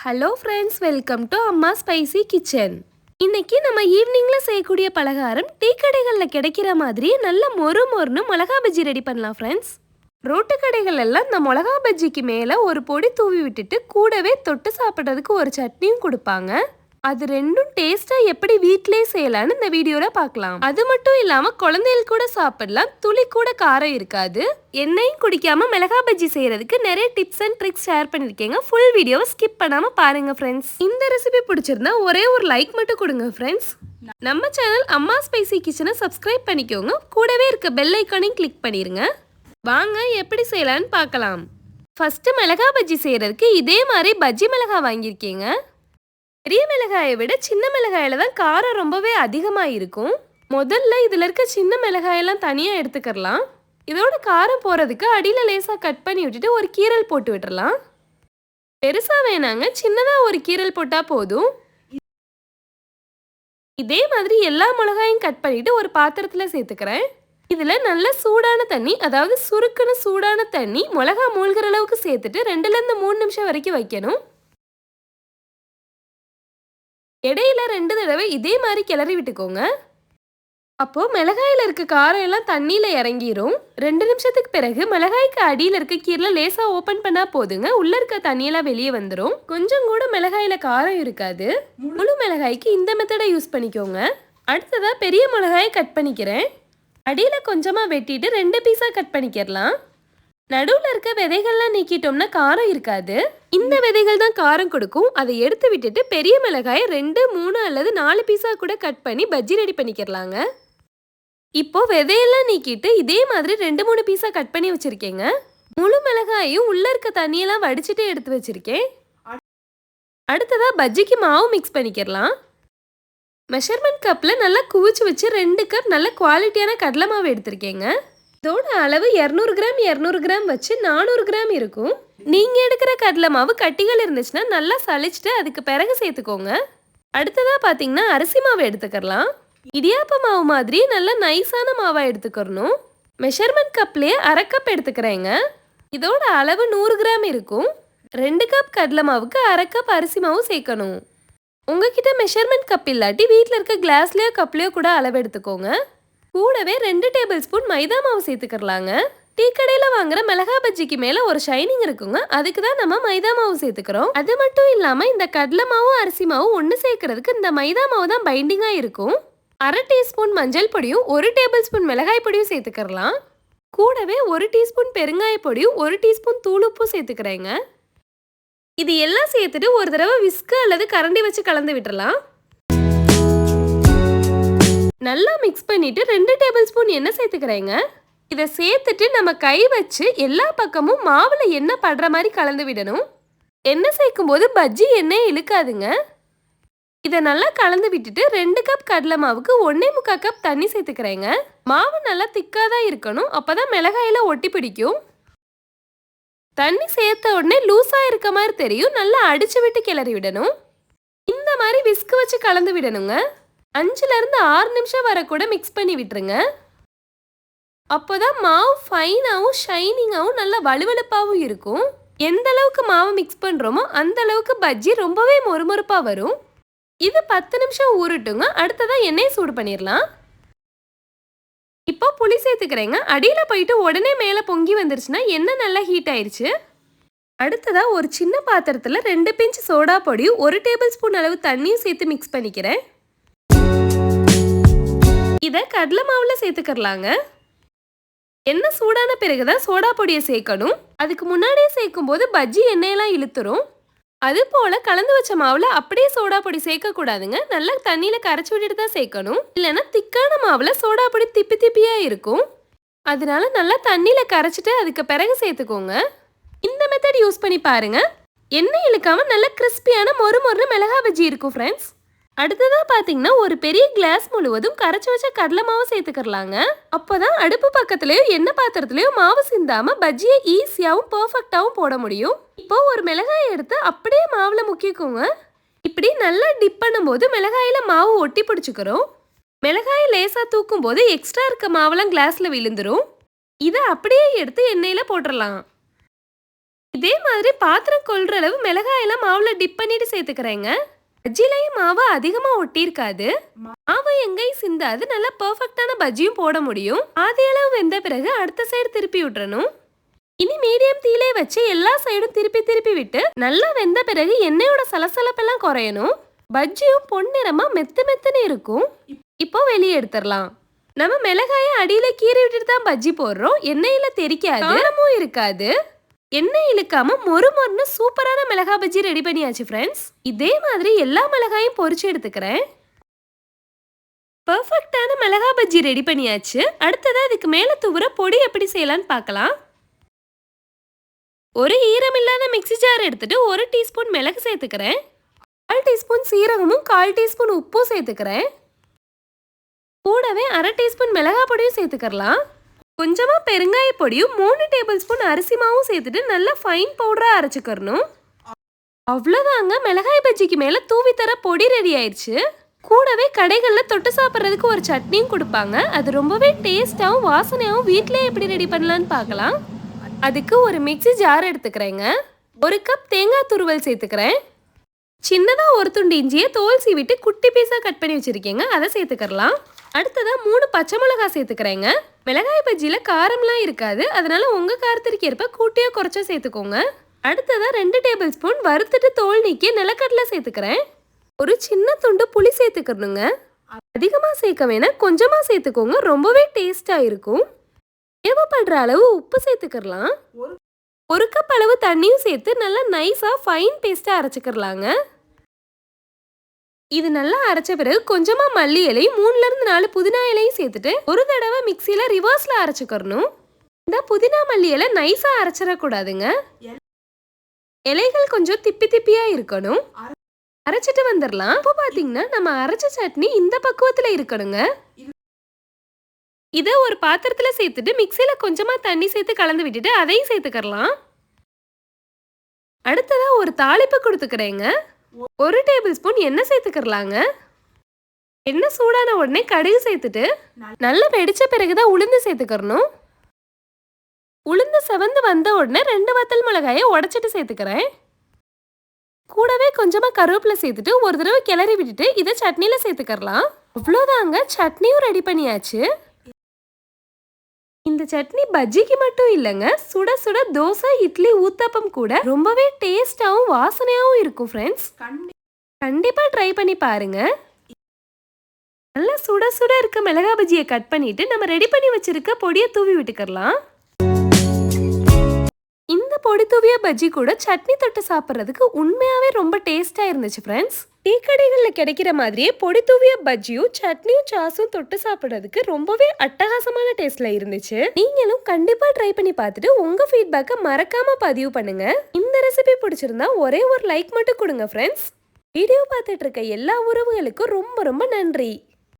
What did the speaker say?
Hello friends, welcome to அம்மா spicy kitchen. இன்னைக்கு நம்ம ஈவினிங்ல செய்யக்கூடிய பலகாரம் டீ கடைகளில் கிடைக்கிற மாதிரி நல்ல மொறு மொறுன்னு மிளகா பஜ்ஜி ரெடி பண்ணலாம் ஃப்ரெண்ட்ஸ். ரோட்டு கடைகள் எல்லாம் இந்த மிளகா பஜ்ஜிக்கு மேலே ஒரு பொடி தூவி விட்டுட்டு கூடவே தொட்டு சாப்பிட்றதுக்கு ஒரு சட்னியும் கொடுப்பாங்க. அது ரெண்டும் டேஸ்டா எப்படி வீட்டிலேயே செய்யலான்னு இந்த வீடியோல பார்க்கலாம். அது மட்டும் இல்லாம குழந்தைகள் கூட சாப்பிடலாம், துளி கூட காரம் இருக்காது. எண்ணெயும் குடிக்காம மிளகா பஜ்ஜி செய்யறதுக்கு நிறைய டிப்ஸ் அண்ட் ட்ரிக்ஸ் ஷேர் பண்ணிருக்கேங்க. ஃபுல் வீடியோவை ஸ்கிப் பண்ணாம பாருங்க ஃப்ரெண்ட்ஸ். இந்த ரெசிபி பிடிச்சிருந்தா ஒரே ஒரு லைக் மட்டும் கொடுங்க ஃப்ரெண்ட்ஸ். நம்ம சேனல் அம்மா ஸ்பைசி கிச்சனை சப்ஸ்கிரைப் பண்ணிக்கோங்க. கூடவே இருக்க பெல் ஐக்கானையும் கிளிக் பண்ணிருங்க. வாங்க எப்படி செய்யலான்னு பார்க்கலாம். ஃபர்ஸ்ட் மிளகா பஜ்ஜி செய்யறதுக்கு இதே மாதிரி பஜ்ஜி மிளகா வாங்கியிருக்கீங்க. பெரிய மிளகாயை விட சின்ன மிளகாயில தான் காரம் ரொம்பவே அதிகமாக இருக்கும். முதல்ல இதில் இருக்க சின்ன மிளகாயெல்லாம் தனியாக எடுத்துக்கலாம். இதோட காரம் போகிறதுக்கு அடியில் லேசாக கட் பண்ணி விட்டுட்டு ஒரு கீரல் போட்டு விட்டுறலாம். பெருசாக வேணாங்க, சின்னதாக ஒரு கீரல் போட்டால் போதும். இதே மாதிரி எல்லா மிளகாயும் கட் பண்ணிட்டு ஒரு பாத்திரத்தில் சேர்த்துக்கிறேன். இதில் நல்ல சூடான தண்ணி, அதாவது சுருக்குன்னு சூடான தண்ணி மிளகா மூழ்கிற அளவுக்கு சேர்த்துட்டு 2லேருந்து 3 நிமிஷம் வரைக்கும் வைக்கணும். இடையில 2 தடவை இதே மாதிரி கிளறி விட்டுக்கோங்க. அப்போ மிளகாயில இருக்க காரம் எல்லாம் தண்ணியில இறங்கிரும். 2 நிமிஷத்துக்கு பிறகு மிளகாய்க்கு அடியில இருக்க கீரல லேசா ஓபன் பண்ணா போதுங்க. உள்ள இருக்க தண்ணியெல்லாம் வெளியே வந்துடும். கொஞ்சம் கூட மிளகாயில காரம் இருக்காது. முழு மிளகாய்க்கு இந்த மெத்தடை யூஸ் பண்ணிக்கோங்க. அடுத்ததா பெரிய மிளகாயை கட் பண்ணிக்கிறேன். அடியில கொஞ்சமா வெட்டிட்டு 2 பீஸா கட் பண்ணிக்கிறலாம். நடுவில் இருக்க விதைகள்லாம் நீக்கிட்டோம்னா காரம் இருக்காது. இந்த விதைகள் தான் காரம் கொடுக்கும். அதை எடுத்து விட்டுட்டு பெரிய மிளகாயை 2, 3 அல்லது 4 பீஸா கூட கட் பண்ணி பஜ்ஜி ரெடி பண்ணிக்கிறலாங்க. இப்போ விதையெல்லாம் நீக்கிட்டு இதே மாதிரி 2, 3 பீஸா கட் பண்ணி வச்சிருக்கேங்க. முழு மிளகாயும் உள்ள இருக்க தண்ணியெல்லாம் வடிச்சிட்டு எடுத்து வச்சிருக்கேன். அடுத்ததா பஜ்ஜிக்கு மாவு மிக்ஸ் பண்ணிக்கிறலாம். மெஷர்மெண்ட் கப்பில் நல்லா குவிச்சு வச்சு 2 கப் நல்ல குவாலிட்டியான கடலை மாவு எடுத்திருக்கேங்க. இதோட அளவு 200 கிராம் 200 கிராம் வச்சு 400 கிராம் இருக்கும். நீங்க எடுக்கிற கடலை மாவு கட்டிகள் இருந்துச்சுன்னா நல்லா சளிச்சிட்டு அதுக்கு பிறகு சேர்த்துக்கோங்க. அடுத்ததா பாத்தீங்கன்னா அரிசி மாவு எடுத்துக்கலாம். இடியாப்ப மாவு மாதிரி நல்லா நைஸான மாவா எடுத்துக்கணும். மெஷர்மெண்ட் கப்லயே 1/2 கப் எடுத்துக்கிறேங்க. இதோட அளவு 100 கிராம் இருக்கும். 2 கப் கடலை மாவுக்கு 1/2 கப் அரிசி மாவு சேர்க்கணும். உங்ககிட்ட மெஷர்மெண்ட் கப் இல்லாட்டி வீட்டில் இருக்க கிளாஸ்லயோ கப்லயோ கூட அளவு எடுத்துக்கோங்க. கூடவே 2 டேபிள் ஸ்பூன் மைதா மாவு சேர்த்துக்கலாங்க. டீ கடையில் வாங்குற மிளகா பஜ்ஜிக்கு மேலே ஒரு ஷைனிங் இருக்குங்க. அதுக்கு தான் நம்ம மைதா மாவு சேர்த்துக்கிறோம். அது மட்டும் இல்லாமல் இந்த கடலை மாவும் அரிசி மாவும் ஒன்று சேர்க்கறதுக்கு இந்த மைதா மாவு தான் பைண்டிங்காக இருக்கும். 1/2 டீஸ்பூன் மஞ்சள் பொடியும் 1 டேபிள் ஸ்பூன் மிளகாய் பொடியும் சேர்த்துக்கலாம். கூடவே 1 டீஸ்பூன் பெருங்காய பொடியும் 1 டீஸ்பூன் தூளுப்பும் சேர்த்துக்கிறேங்க. இது எல்லாம் சேர்த்துட்டு ஒரு தடவை விஸ்கு அல்லது கரண்டி வச்சு கலந்து விட்டுறலாம். நல்லா மிக்ஸ் பண்ணிட்டு 2 டேபிள் ஸ்பூன் எண்ணெய் சேர்த்துக்கிறேங்க. இதை சேர்த்துட்டு நம்ம கை வச்சு எல்லா பக்கமும் மாவுல எண்ணெய் படுற மாதிரி கலந்து விடணும். எண்ணெய் சேர்க்கும் போது பஜ்ஜி எண்ணெய் இழுக்காதுங்க. இதை நல்லா கலந்து விட்டுட்டு 2 கப் கடலை மாவுக்கு 1.25 கப் தண்ணி சேர்த்துக்கிறேங்க. மாவு நல்லா திக்காக தான் இருக்கணும், அப்பதான் மிளகாயில ஒட்டி பிடிக்கும். தண்ணி சேர்த்த உடனே லூஸா இருக்க மாதிரி தெரியும். நல்லா அடிச்சு விட்டு கிளறி விடணும். இந்த மாதிரி விஸ்கு வச்சு கலந்து விடணுங்க. 5லேருந்து 6 நிமிஷம் வரை கூட மிக்ஸ் பண்ணி விட்டுருங்க. அப்போதான் மாவு ஃபைனாகவும் ஷைனிங்காகவும் நல்லா வலுவலுப்பாகவும் இருக்கும். எந்த அளவுக்கு மாவு மிக்ஸ் பண்ணுறோமோ அந்த அளவுக்கு பஜ்ஜி ரொம்பவே மொறுமொறுப்பாக வரும். இது 10 நிமிஷம் ஊறட்டுங்க. அடுத்ததான் எண்ணெயை சூடு பண்ணிடலாம். இப்போ புளி சேர்த்துக்கிறேங்க. அடியில் போயிட்டு உடனே மேலே பொங்கி வந்துருச்சுன்னா எண்ணெய் நல்லா ஹீட் ஆயிடுச்சு. அடுத்ததாக ஒரு சின்ன பாத்திரத்தில் 2 பிஞ்ச் சோடா பொடியும் 1 டேபிள் ஸ்பூன் அளவு தண்ணியும் சேர்த்து மிக்ஸ் பண்ணிக்கிறேன். இதை கடலை மாவுல சேர்த்துக்கலாங்க. எண்ணெய் சூடான பிறகுதான் சோடா பொடியை சேர்க்கணும். அதுக்கு முன்னாடியே சேர்க்கும் போது பஜ்ஜி எண்ணெயெல்லாம் இழுத்துரும். அது போல கலந்து வச்ச மாவுல அப்படியே சோடா பொடி சேர்க்க கூடாதுங்க. நல்லா தண்ணியில கரைச்சி விட்டுட்டு தான் சேர்க்கணும். இல்லைன்னா திக்கான மாவுல சோடா பொடி திப்பி திப்பியா இருக்கும். அதனால நல்லா தண்ணியில கரைச்சிட்டு அதுக்கு பிறகு சேர்த்துக்கோங்க. இந்த மெத்தட் யூஸ் பண்ணி பாருங்க. எண்ணெய் இழுக்காம நல்ல கிறிஸ்பியான மொறு மொறு மிளகா பஜ்ஜி இருக்கும் ஃப்ரெண்ட்ஸ். அடுத்ததா பாத்தீங்கன்னா ஒரு பெரிய கிளாஸ் முழுவதும் கரைச்சி வச்ச கடலை மாவு சேர்த்துக்கலாங்க. அப்போதான் அடுப்பு பக்கத்துலயோ எண்ணெய் பாத்திரத்திலயோ மாவு சிந்தாம பஜ்ஜியை ஈஸியாவும் பெர்ஃபெக்டாவும் போட முடியும். இப்போ ஒரு மிளகாயை எடுத்து அப்படியே மாவுல முக்கிக்கோங்க. இப்படி நல்லா டிப் பண்ணும்போது மிளகாயில மாவு ஒட்டி பிடிச்சுக்கிறோம். மிளகாயை லேசா தூக்கும் போது எக்ஸ்ட்ரா இருக்க மாவெல்லாம் கிளாஸ்ல விழுந்துரும். இதை அப்படியே எடுத்து எண்ணெயில போட்டுடலாம். இதே மாதிரி பாத்திரம் கொள்ற அளவு மிளகாயெல்லாம் மாவுல டிப் பண்ணிட்டு சேர்த்துக்கிறேங்க. பஜ்ஜிலையும் மாவு அதிகமா ஒட்டியிருக்காது. மாவு எங்கேயும் சிந்தாது, நல்லா பெர்ஃபெக்டான பஜ்ஜியும் போட முடியும். பாதி அளவு வெந்த பிறகு அடுத்த சைடு திருப்பி விட்டுறணும். இனி மீடியம் தீயிலே வச்சு எல்லா சைடும் திருப்பி திருப்பி விட்டு நல்லா வெந்த பிறகு எண்ணெயோட சலசலப்பெல்லாம் குறையணும். பஜ்ஜியும் பொன்னிறமா மெத்து மெத்துன்னு இருக்கும். இப்போ வெளியே எடுத்துடலாம். நம்ம மிளகாய அடியில கீறி விட்டுட்டு தான் பஜ்ஜி போடுறோம். எண்ணெயில தெரிக்காது, காரமும் இருக்காது. எண்ணெய் இழுக்காம மொறு மொறுன்னு சூப்பரான மிளகா பஜ்ஜி ரெடி பண்ணியாச்சு ஃப்ரெண்ட்ஸ். இதே மாதிரி எல்லா மிளகாயும் பொரிச்சு எடுத்துக்கிறேன். பெர்ஃபெக்டான மிளகா பஜ்ஜி ரெடி பண்ணியாச்சு. அடுத்ததா இதுக்கு மேல தூவுற பொடி எப்படி செய்யலாம்னு பார்க்கலாம். ஒரு ஈரமில்லாத மிக்ஸி ஜார் எடுத்துட்டு 1 டீஸ்பூன் மிளகு சேர்த்துக்கிறேன். 1/4 டீஸ்பூன் சீரகமும் 1/4 டீஸ்பூன் உப்பும் சேர்த்துக்கிறேன். கூடவே 1/2 டீஸ்பூன் மிளகா பொடியும் சேர்த்துக்கலாம். கொஞ்சமா பெருங்காய பொடியும் 3 டேபிள் ஸ்பூன் அரிசி மாவும் சேர்த்துட்டு நல்லா ஃபைன் பவுடரா அரைச்சுக்கறணும். அவ்வளோதாங்க, மிளகாய் பஜ்ஜிக்கு மேல தூவி தர பொடி ரெடி ஆயிடுச்சு. கூடவே கடைகளில் தொட்டு சாப்பிட்றதுக்கு ஒரு சட்னியும் கொடுப்பாங்க. அது ரொம்பவே டேஸ்டாகவும் வாசனையாகவும் வீட்டிலே எப்படி ரெடி பண்ணலான்னு பார்க்கலாம். அதுக்கு ஒரு மிக்ஸி ஜார் எடுத்துக்கிறேங்க. 1 கப் தேங்காய் துருவல் சேர்த்துக்கிறேன். சின்னதாக ஒரு துண்டு இஞ்சியை தோல் சீவிட்டு குட்டி பீஸாக கட் பண்ணி வச்சுருக்கேங்க, அதை சேர்த்துக்கலாம். அடுத்ததாக 3 பச்சை மிளகா சேர்த்துக்கிறேங்க. மிளகாய் பஜ்ஜியில் காரம்லாம் இருக்காது, அதனால உங்கள் காரத்திற்கு ஏற்ப கூட்டியோ குறைச்சோ சேர்த்துக்கோங்க. அடுத்ததாக 2 டேபிள் ஸ்பூன் வறுத்துட்டு தோல் நீக்கி நிலக்கடலை சேர்த்துக்கிறேன். ஒரு சின்ன துண்டு புளி சேர்த்துக்கணுங்க. அதிகமாக சேர்க்க வேணாம், கொஞ்சமாக சேர்த்துக்கோங்க, ரொம்பவே டேஸ்டாக இருக்கும். தேவைப்படுற அளவு உப்பு சேர்த்துக்கலாம். 1 கப் அளவு தண்ணியும் சேர்த்து நல்லா நைஸாக ஃபைன் பேஸ்ட்டாக அரைச்சிக்கிறலாங்க. இது நல்லா அரைச்ச பிறகு கொஞ்சமா மல்லி இலை, 3லிருந்து 4 புதினா இலையும் சேர்த்துட்டு ஒரு தடவை மிக்சியில ரிவர்ஸ்ல அரைச்சுக்கறணும். இந்த புதினா மல்லி இலை நைஸா அரைச்சிடக்கூடாதுங்க. இலைகள் கொஞ்சம் திப்பி திப்பியா இருக்கணும். அரைச்சிட்டு வந்துடலாம். இப்போ பாத்தீங்கன்னா நம்ம அரைச்ச சட்னி இந்த பக்குவத்துல இருக்கணுங்க. இதை ஒரு பாத்திரத்துல சேர்த்துட்டு மிக்சியில கொஞ்சமா தண்ணி சேர்த்து கலந்து விட்டுட்டு அதையும் சேர்த்துக்கலாம். அடுத்ததா ஒரு தாளிப்பு கொடுத்துக்கிறேங்க. 1 டேபிள் ஸ்பூன் எண்ணெய் சேர்த்துக்கலாங்க. எண்ணெய் சூடான உடனே கடுகு சேர்த்துட்டு நல்லா வெடிச்ச பிறகுதான் உளுந்து சேர்த்துக்கறணும். உளுந்து செவந்து வந்த உடனே 2 வத்தல் மிளகாயை உடைச்சிட்டு சேர்த்துக்கிறேன். கூடவே கொஞ்சமா கருவேப்பிலை சேர்த்துட்டு ஒரு தடவை கிளறி விட்டுட்டு இதை சட்னியில சேர்த்துக்கலாம். அவ்வளோதாங்க, சட்னியும் ரெடி பண்ணியாச்சு. இந்த சட்னி பஜ்ஜிக்கு மட்டும் இல்லைங்க, சுட சுட தோசை, இட்லி, ஊத்தப்பம் கூட ரொம்பவே டேஸ்டாகவும் வாசனையாகவும் இருக்கும் ஃப்ரெண்ட்ஸ். கண்டிப்பா ட்ரை பண்ணி பாருங்க. நல்லா சுட சுட இருக்க மிளகா பஜ்ஜியை கட் பண்ணிட்டு நம்ம ரெடி பண்ணி வச்சிருக்க பொடியை தூவி விட்டுக்கலாம். இந்த பொடி தூவிய பஜ்ஜி கூட சட்னி தொட்டு சாப்பிட்றதுக்கு உண்மையாவே ரொம்ப டேஸ்டா இருந்துச்சு ஃப்ரெண்ட்ஸ். டீ கடைகளில் கிடைக்கிற மாதிரியே பொடி தூவிய பஜ்ஜியும் சட்னியும் சாஸும் தொட்டு சாப்பிட்றதுக்கு ரொம்பவே அட்டகாசமான டேஸ்ட்ல இருந்துச்சு. நீங்களும் கண்டிப்பா ட்ரை பண்ணி பார்த்துட்டு உங்க ஃபீட்பேக்கை மறக்காம பதிவு பண்ணுங்க. இந்த ரெசிபி பிடிச்சிருந்தா ஒரே ஒரு லைக் மட்டும் கொடுங்க ஃப்ரெண்ட்ஸ். வீடியோ பார்த்துட்டு இருக்க எல்லா உறவுகளுக்கும் ரொம்ப ரொம்ப நன்றி.